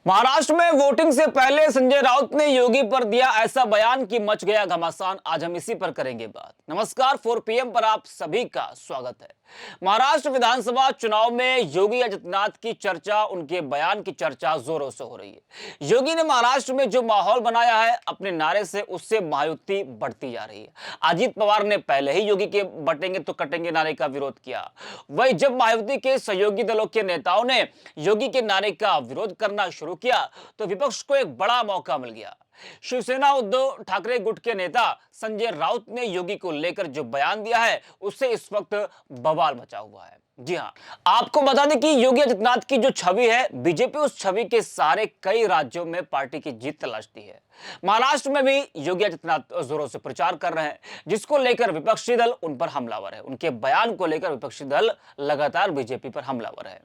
महाराष्ट्र में वोटिंग से पहले संजय राउत ने योगी पर दिया ऐसा बयान कि मच गया घमासान। आज हम इसी पर करेंगे बात। नमस्कार, 4 PM पर आप सभी का स्वागत है। महाराष्ट्र विधानसभा चुनाव में योगी आदित्यनाथ की चर्चा, उनके बयान की चर्चा जोरों से हो रही है। योगी ने महाराष्ट्र में जो माहौल बनाया है अपने नारे से, उससे महायुति बढ़ती जा रही है। अजीत पवार ने पहले ही योगी के बटेंगे तो कटेंगे नारे का विरोध किया। वही जब महायुति के सहयोगी दलों के नेताओं ने योगी के नारे का विरोध करना शुरू किया तो विपक्ष को एक बड़ा मौका मिल गया। शिवसेना उद्धव ठाकरे गुट के नेता संजय राउत ने योगी को लेकर जो बयान दिया है उससे इस वक्त बवाल मचा हुआ है। जी हां, आपको बता दें कि योगी आदित्यनाथ की जो छवि है, बीजेपी उस छवि के सहारे कई राज्यों में पार्टी की जीत तलाशती है। महाराष्ट्र में भी योगी आदित्यनाथ जोरों से प्रचार कर रहे हैं, जिसको लेकर विपक्षी दल उन पर हमलावर है। उनके बयान को लेकर विपक्षी दल लगातार बीजेपी पर हमलावर है।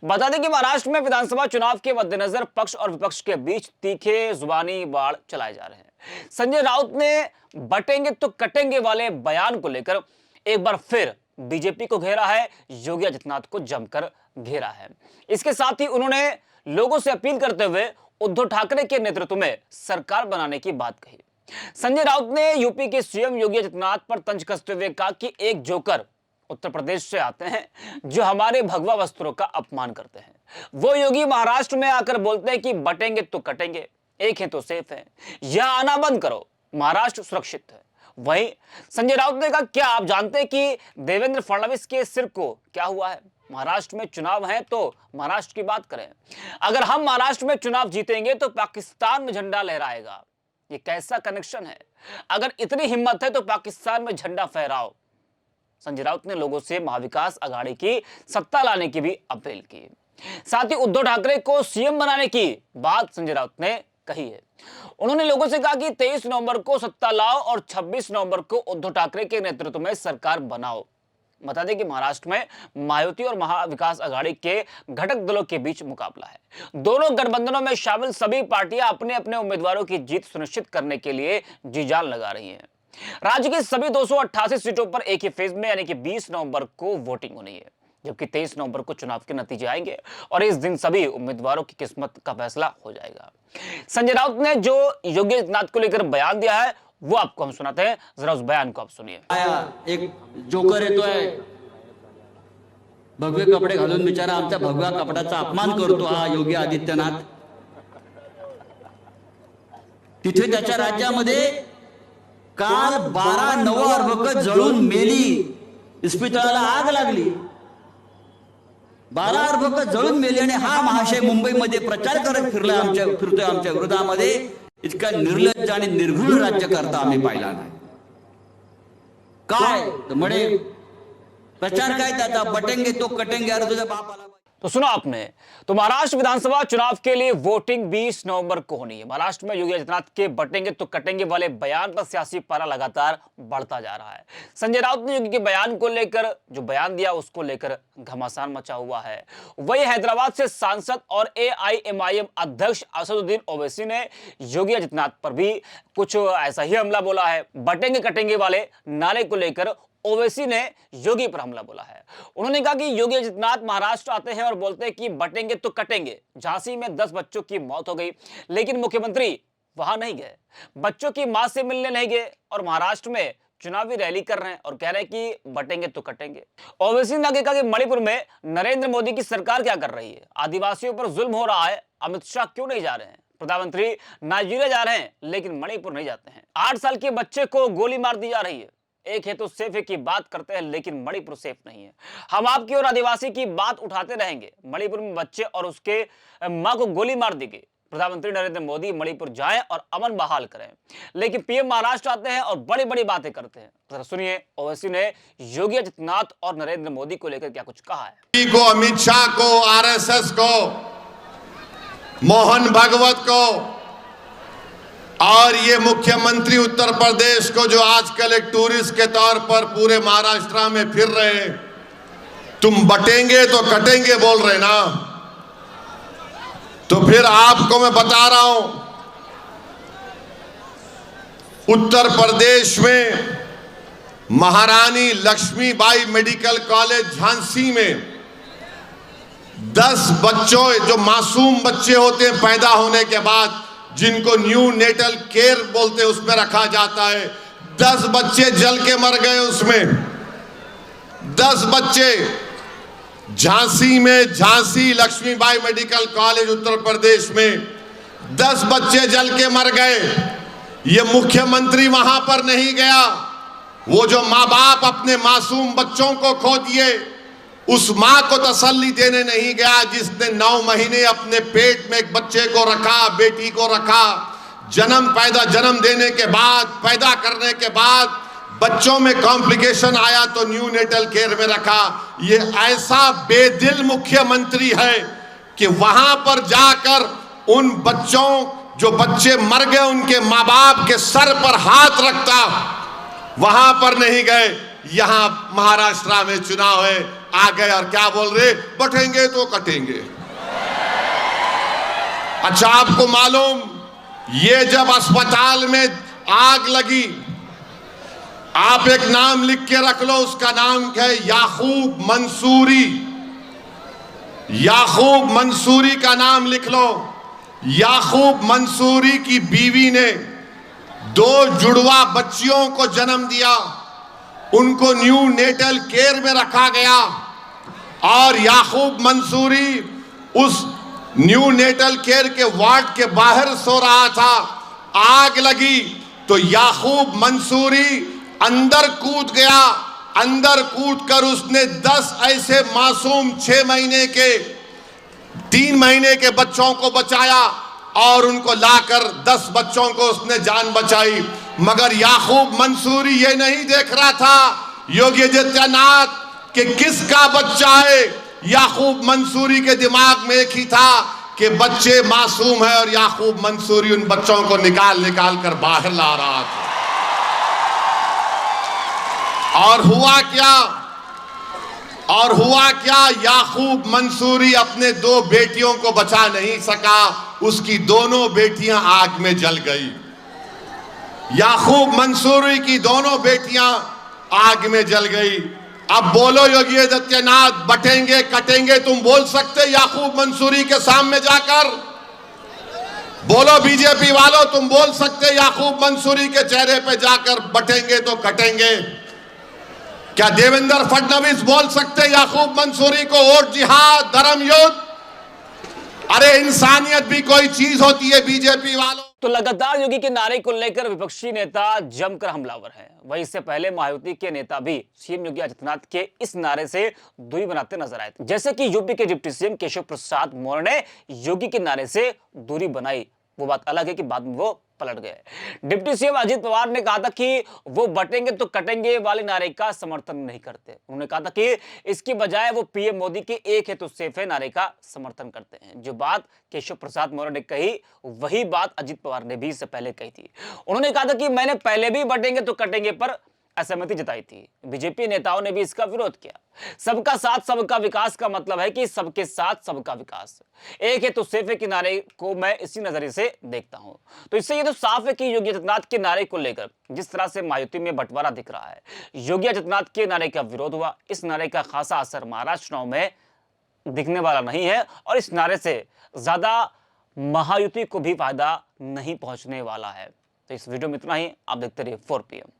बता दें कि महाराष्ट्र में विधानसभा चुनाव के मद्देनजर पक्ष और विपक्ष के बीच तीखे जुबानी वार चलाए जा रहे हैं। संजय राउत ने बटेंगे तो कटेंगे वाले बयान को लेकर एक बार फिर बीजेपी को घेरा है, योगी आदित्यनाथ को जमकर घेरा है। इसके साथ ही उन्होंने लोगों से अपील करते हुए उद्धव ठाकरे के नेतृत्व में सरकार बनाने की बात कही। संजय राउत ने यूपी के सीएम योगी आदित्यनाथ पर तंज कसते हुए कहा कि एक जोकर उत्तर प्रदेश से आते हैं जो हमारे भगवा वस्त्रों का अपमान करते हैं। वो योगी महाराष्ट्र में आकर बोलते हैं कि बटेंगे तो कटेंगे, एक है तो सेफ है, यहां आना बंद करो, महाराष्ट्र सुरक्षित है। वहीं संजय राउत ने कहा, क्या आप जानते हैं कि देवेंद्र फडणवीस के सिर को क्या हुआ है? महाराष्ट्र में चुनाव है तो महाराष्ट्र की बात करें। अगर हम महाराष्ट्र में चुनाव जीतेंगे तो पाकिस्तान में झंडा लहराएगा। ये कैसा कनेक्शन है? अगर इतनी हिम्मत है तो पाकिस्तान में झंडा फहराओ। संजय राउत ने लोगों से महाविकास आघाड़ी की सत्ता लाने की भी अपील की। साथ ही उद्धव ठाकरे को सीएम बनाने की बात संजय राउत ने कही है। उन्होंने लोगों से कहा कि 23 नवंबर को सत्ता लाओ और 26 नवंबर को उद्धव ठाकरे के नेतृत्व में सरकार बनाओ। बता दें कि महाराष्ट्र में महायुति और महाविकास आघाड़ी के घटक दलों के बीच मुकाबला है। दोनों गठबंधनों में शामिल सभी पार्टियां अपने अपने उम्मीदवारों की जीत सुनिश्चित करने के लिए जी जान लगा रही हैं। राज्य की सभी 288 सीटों पर एक ही फेज में यानी कि 20 नवंबर को वोटिंग होनी है, जबकि 23 नवंबर को चुनाव के नतीजे आएंगे और इस दिन सभी उम्मीदवारों की किस्मत का फैसला हो जाएगा। संजय राउत ने जो योगी आदित्यनाथ को लेकर बयान दिया है वो आपको हम सुनाते हैं, जरा उस बयान को आप सुनिए। एक जोकर येतोय, भगवे कपडे घालून बिचारा आमच्या भगव्या कपड्याचा अपमान करतो हा योगी आदित्यनाथ। तिथे त्याच्या राज्यामध्ये काल 12 नवअर्भक जळून मेली, इस्पितळाला आग लागली, 12 अर्भक जळून मेली आणि हा महाशय मुंबईमध्ये प्रचार करत फिरतोय आमच्या विरोधामध्ये। इतका निर्लज्ज आणि निर्घृण राज्यकर्ता आम्ही पाहिला नाही। काय म्हणे प्रचार काय त्याचा, बटेंगे तो कटेंगे, अरे तुझ्या बापाला। तो सुना आपने, तो महाराष्ट्र विधानसभा चुनाव के लिए वोटिंग 20 नवंबर को होनी है। महाराष्ट्र में योगी आदित्यनाथ के बटेंगे तो कटेंगे वाले बयान पर सियासी पारा लगातार बढ़ता जा रहा है। संजय राउत ने योगी के बयान को लेकर जो बयान दिया उसको लेकर घमासान मचा हुआ है। वही हैदराबाद से सांसद और AIMIM अध्यक्ष असदुद्दीन ओवैसी ने योगी आदित्यनाथ पर भी कुछ ऐसा ही हमला बोला है। बटेंगे कटेंगे वाले नारे को लेकर ओवैसी ने योगी पर हमला बोला है। उन्होंने कहा कि योगी आदित्यनाथ महाराष्ट्र आते हैं और बोलते हैं कि बटेंगे तो कटेंगे। झांसी में 10 बच्चों की मौत हो गई, लेकिन मुख्यमंत्री वहां नहीं गए, बच्चों की मां से मिलने नहीं गए और महाराष्ट्र में चुनावी रैली कर रहे हैं और कह रहे हैं कि बटेंगे तो कटेंगे। ओवैसी ने आगे कहा कि मणिपुर में नरेंद्र मोदी की सरकार क्या कर रही है? आदिवासियों पर जुल्म हो रहा है, अमित शाह क्यों नहीं जा रहे हैं? प्रधानमंत्री नाइजीरिया जा रहे हैं लेकिन मणिपुर नहीं जाते हैं। 8 साल के बच्चे को गोली मार दी जा रही है। एक है तो सेफ है की बात करते हैं लेकिन मणिपुर सेफ नहीं है। हम आपकी और आदिवासी की बात उठाते रहेंगे। मणिपुर में बच्चे और उसके मां को गोली मार दी गई। प्रधानमंत्री नरेंद्र मोदी मणिपुर जाएं और अमन बहाल करें, लेकिन पीएम महाराष्ट्र आते हैं और बड़ी बड़ी बातें करते हैं। जरा सुनिए ओवैसी ने योगी आदित्यनाथ और नरेंद्र मोदी को लेकर क्या कुछ कहा है। को, अमित शाह को, RSS को, मोहन भागवत को और ये मुख्यमंत्री उत्तर प्रदेश को जो आजकल एक टूरिस्ट के तौर पर पूरे महाराष्ट्र में फिर रहे हैं, तुम बटेंगे तो कटेंगे बोल रहे ना, तो फिर आपको मैं बता रहा हूं, उत्तर प्रदेश में महारानी लक्ष्मीबाई मेडिकल कॉलेज झांसी में 10 बच्चों, जो मासूम बच्चे होते हैं पैदा होने के बाद, जिनको न्यू नेटल केयर बोलते हैं, उसमें रखा जाता है, 10 बच्चे जल के मर गए उसमें। 10 बच्चे झांसी में, झांसी लक्ष्मीबाई मेडिकल कॉलेज उत्तर प्रदेश में 10 बच्चे जल के मर गए। ये मुख्यमंत्री वहां पर नहीं गया। वो जो माँ बाप अपने मासूम बच्चों को खो दिए, उस माँ को तसल्ली देने नहीं गया जिसने 9 महीने अपने पेट में एक बच्चे को रखा, बेटी को रखा। जन्म देने के बाद, पैदा करने के बाद बच्चों में कॉम्प्लिकेशन आया तो न्यू नेटल केयर में रखा। ये ऐसा बेदिल मुख्यमंत्री है कि वहां पर जाकर उन बच्चों, जो बच्चे मर गए, उनके माँ बाप के सर पर हाथ रखता, वहां पर नहीं गए। यहां महाराष्ट्र में चुनाव है, आ गए और क्या बोल रहे, बटेंगे तो कटेंगे। अच्छा, आपको मालूम, ये जब अस्पताल में आग लगी, आप एक नाम लिख के रख लो, उसका नाम क्या है, याकूब मंसूरी। याकूब मंसूरी का नाम लिख लो। याकूब मंसूरी की बीवी ने 2 जुड़वा बच्चियों को जन्म दिया, उनको न्यू नेटल केयर में रखा गया और याकूब मंसूरी उस न्यू नेटल केयर के वार्ड के बाहर सो रहा था। आग लगी तो याकूब मंसूरी अंदर कूद गया। अंदर कूदकर उसने 10 ऐसे मासूम 6 महीने के, 3 महीने के बच्चों को बचाया और उनको लाकर 10 बच्चों को उसने जान बचाई। मगर याकूब मंसूरी ये नहीं देख रहा था, योगी आदित्यनाथ, कि किसका बच्चा है। याकूब मंसूरी के दिमाग में एक ही था कि बच्चे मासूम है और याकूब मंसूरी उन बच्चों को निकाल कर बाहर ला रहा था। और हुआ क्या, याकूब मंसूरी अपने 2 बेटियों को बचा नहीं सका, उसकी दोनों बेटियां आग में जल गई। याकूब मंसूरी की दोनों बेटियां आग में जल गई। अब बोलो योगी आदित्यनाथ, बटेंगे कटेंगे तुम बोल सकते याकूब मंसूरी के सामने जाकर? बोलो बीजेपी वालों, तुम बोल सकते याकूब मंसूरी के चेहरे पे जाकर बटेंगे तो कटेंगे? क्या देवेंद्र फडणवीस बोल सकते याकूब मंसूरी को वोट जिहाद, धर्म युद्ध? अरे इंसानियत भी कोई चीज होती है बीजेपी वालों। तो लगातार योगी के नारे को लेकर विपक्षी नेता जमकर हमलावर हैं। वहीं इससे पहले महायुति के नेता भी सीएम योगी आदित्यनाथ के इस नारे से दूरी बनाते नजर आए थे। जैसे कि यूपी के डिप्टी सीएम केशव प्रसाद मौर्य ने योगी के नारे से दूरी बनाई। वो बात अलग है कि बाद में वो पलट गए। डिप्टी सीएम अजित पवार ने कहा था कि वो बटेंगे तो कटेंगे वाले नारे का समर्थन नहीं करते। उन्होंने कहा था कि इसकी बजाय वो पीएम मोदी के एक है तो सेफ है नारे का समर्थन करते हैं। जो बात केशव प्रसाद मौर्य ने कही, वही बात अजित पवार ने भी इससे पहले कही थी। उन्होंने कहा था कि मैंने पहले भी बटेंगे तो कटेंगे पर असहमति जताई थी। बीजेपी नेताओं ने भी इसका विरोध किया। सबका साथ सबका विकास का मतलब है कि सबके साथ सबका विकास। एक है तो सेफ है के नारे को मैं इसी नजरिए से देखता हूं। तो इससे ये तो साफ है कि योगी आदित्यनाथ के नारे को लेकर जिस तरह से महायुति में बंटवारा दिख रहा है, योगी आदित्यनाथ के नारे का विरोध हुआ। इस नारे का खासा असर महाराष्ट्र चुनाव में दिखने वाला नहीं है और इस नारे से ज्यादा महायुति को भी फायदा नहीं पहुंचने वाला है। तो इस वीडियो में इतना ही। आप देखते रहिए 4PM।